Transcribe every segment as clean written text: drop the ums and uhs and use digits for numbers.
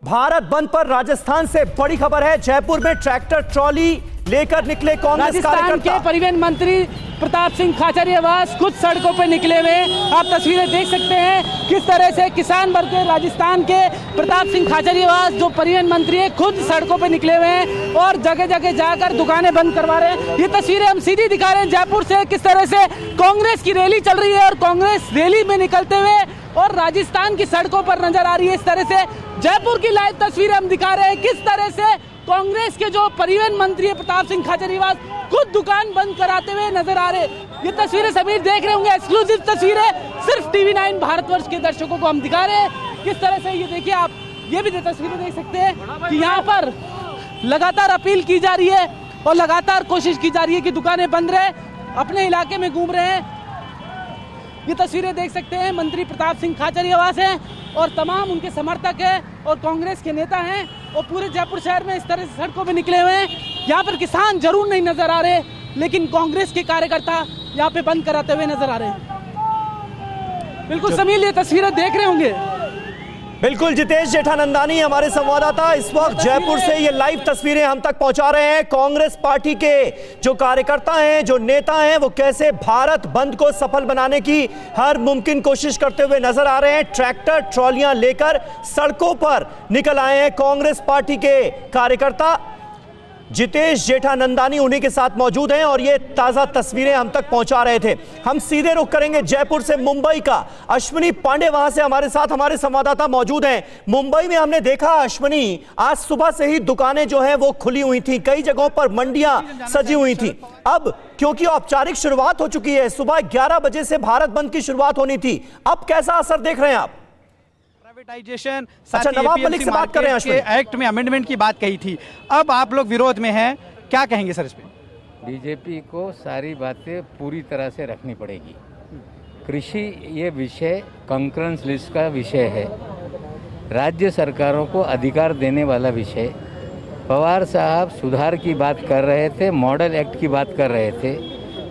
भारत बंद पर राजस्थान से बड़ी खबर है। जयपुर में ट्रैक्टर ट्रॉली लेकर निकले कांग्रेस राजस्थान के परिवहन मंत्री प्रताप सिंह खाचरियावास खुद सड़कों पर निकले हुए। आप तस्वीरें देख सकते हैं किस तरह से किसान वर्ग के राजस्थान के प्रताप सिंह खाचरियावास जो परिवहन मंत्री है खुद सड़कों पर निकले हुए हैं और जगह जगह जाकर दुकानें बंद करवा रहे हैं। ये तस्वीरें हम सीधी दिखा रहे हैं जयपुर से, किस तरह से कांग्रेस की रैली चल रही है और कांग्रेस रैली में निकलते हुए और राजस्थान की सड़कों पर नजर आ रही है। इस तरह से जयपुर की लाइव तस्वीरें हम दिखा रहे हैं किस तरह से कांग्रेस के जो परिवहन मंत्री है प्रताप सिंह खाचरियावास खुद दुकान बंद कराते हुए नजर आ रहे। ये तस्वीरें समीर देख रहे होंगे, एक्सक्लूसिव तस्वीरें सिर्फ टीवी9 भारतवर्ष के दर्शकों को हम दिखा रहे हैं। किस तरह से ये देखिए, आप ये भी तस्वीरें देख सकते हैं कि यहाँ पर लगातार अपील की जा रही है और लगातार कोशिश की जा रही है कि दुकानें बंद रहे, अपने इलाके में घूम रहे हैं। ये तस्वीरें देख सकते हैं, मंत्री प्रताप सिंह खाचरियावास हैं और तमाम उनके समर्थक हैं और कांग्रेस के नेता हैं और पूरे जयपुर शहर में इस तरह से सड़कों पे निकले हुए हैं। यहाँ पर किसान जरूर नहीं नजर आ रहे, लेकिन कांग्रेस के कार्यकर्ता यहाँ पे बंद कराते हुए नजर आ रहे हैं। बिल्कुल समीर, ये तस्वीरें देख रहे होंगे। बिल्कुल, जितेश जेठानंदानी हमारे संवाददाता इस वक्त जयपुर से ये लाइव तस्वीरें हम तक पहुंचा रहे हैं। कांग्रेस पार्टी के जो कार्यकर्ता हैं, जो नेता हैं, वो कैसे भारत बंद को सफल बनाने की हर मुमकिन कोशिश करते हुए नजर आ रहे हैं। ट्रैक्टर ट्रॉलियां लेकर सड़कों पर निकल आए हैं कांग्रेस पार्टी के कार्यकर्ता। जितेश जेठानंदानी उन्हीं के साथ मौजूद हैं और ये ताजा तस्वीरें हम तक पहुंचा रहे थे। हम सीधे रुख करेंगे जयपुर से मुंबई का। अश्विनी पांडे वहां से हमारे साथ हमारे संवाददाता मौजूद हैं। मुंबई में हमने देखा अश्विनी, आज सुबह से ही दुकानें जो हैं वो खुली हुई थी, कई जगहों पर मंडियां सजी हुई थी। अब क्योंकि औपचारिक शुरुआत हो चुकी है, सुबह 11 बजे से भारत बंद की शुरुआत होनी थी, अब कैसा असर देख रहे हैं आप? प्राइवेटाइजेशन, अच्छा, नवाब मलिक से बात कर रहे हैं। एक्ट में अमेंडमेंट की बात कही थी, अब आप लोग विरोध में हैं, क्या कहेंगे सर इस पे? बीजेपी को सारी बातें पूरी तरह से रखनी पड़ेगी। कृषि ये विषय कंकरेंस लिस्ट का विषय है, राज्य सरकारों को अधिकार देने वाला विषय। पवार साहब सुधार की बात कर रहे थे, मॉडल एक्ट की बात कर रहे थे,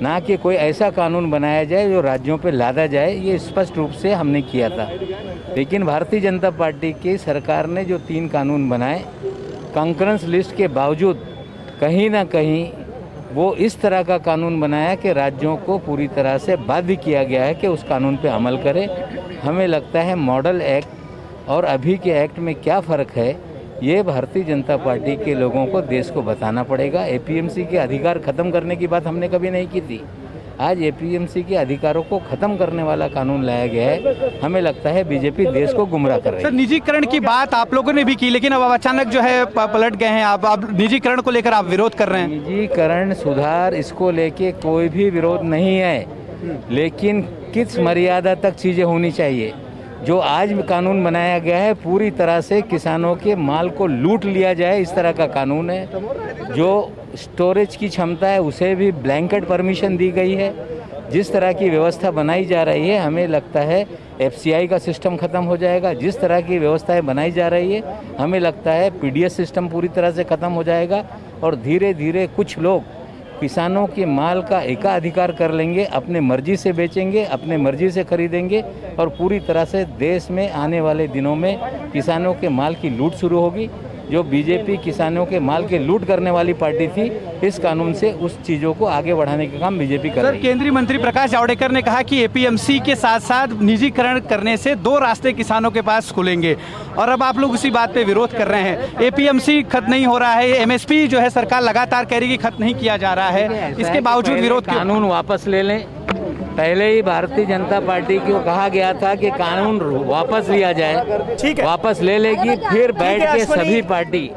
ना कि कोई ऐसा कानून बनाया जाए जो राज्यों पे लादा जाए। ये स्पष्ट रूप से हमने किया था, लेकिन भारतीय जनता पार्टी की सरकार ने जो 3 कानून बनाए, कंकरेंस लिस्ट के बावजूद कहीं ना कहीं वो इस तरह का कानून बनाया कि राज्यों को पूरी तरह से बाध्य किया गया है कि उस कानून पे अमल करें। हमें लगता है मॉडल एक्ट और अभी के एक्ट में क्या फ़र्क है, ये भारतीय जनता पार्टी के लोगों को, देश को बताना पड़ेगा। एपीएमसी के अधिकार खत्म करने की बात हमने कभी नहीं की थी, आज एपीएमसी के अधिकारों को खत्म करने वाला कानून लाया गया है। हमें लगता है बीजेपी देश को गुमराह कर रही है। सर, निजीकरण की बात आप लोगों ने भी की, लेकिन अब अचानक जो है पलट गए हैं आप निजीकरण को लेकर आप विरोध कर रहे हैं। निजीकरण, सुधार, इसको लेके कोई भी विरोध नहीं है, लेकिन किस मर्यादा तक चीज़ें होनी चाहिए। जो आज कानून बनाया गया है पूरी तरह से किसानों के माल को लूट लिया जाए, इस तरह का कानून है। जो स्टोरेज की क्षमता है उसे भी ब्लैंकेट परमिशन दी गई है। जिस तरह की व्यवस्था बनाई जा रही है, हमें लगता है एफसीआई का सिस्टम खत्म हो जाएगा। जिस तरह की व्यवस्थाएं बनाई जा रही है, हमें लगता है पीडीएस सिस्टम पूरी तरह से खत्म हो जाएगा और धीरे धीरे कुछ लोग किसानों के माल का एकाधिकार कर लेंगे, अपने मर्जी से बेचेंगे, अपने मर्जी से खरीदेंगे और पूरी तरह से देश में आने वाले दिनों में किसानों के माल की लूट शुरू होगी। जो बीजेपी किसानों के माल के लूट करने वाली पार्टी थी, इस कानून से उस चीज़ों को आगे बढ़ाने का काम बीजेपी कर रही है। केंद्रीय मंत्री प्रकाश जावड़ेकर ने कहा कि एपीएमसी के साथ साथ निजीकरण करने से 2 रास्ते किसानों के पास खुलेंगे और अब आप लोग उसी बात पे विरोध कर रहे हैं। एपीएमसी खत्म नहीं हो रहा है, एमएसपी जो है सरकार लगातार कह रही है कि खत्म नहीं किया जा रहा है, इसके बावजूद विरोध। कानून वापस ले लें। पहले ही भारतीय जनता पार्टी को कहा गया था कि कानून वापस लिया जाए, ठीक है, वापस ले लेगी, फिर बैठ के सभी पार्टी।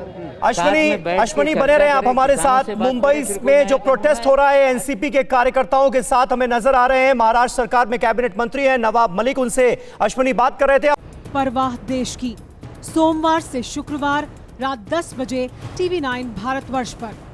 अश्विनी बने रहे आप हमारे साथ। मुंबई में जो प्रोटेस्ट हो रहा है एनसीपी के कार्यकर्ताओं के साथ हमें नजर आ रहे हैं। महाराष्ट्र सरकार में कैबिनेट मंत्री हैं नवाब मलिक, उनसे अश्विनी बात कर रहे थे। परवाह देश की, सोमवार से शुक्रवार रात 10 बजे टीवी9 भारतवर्ष पर।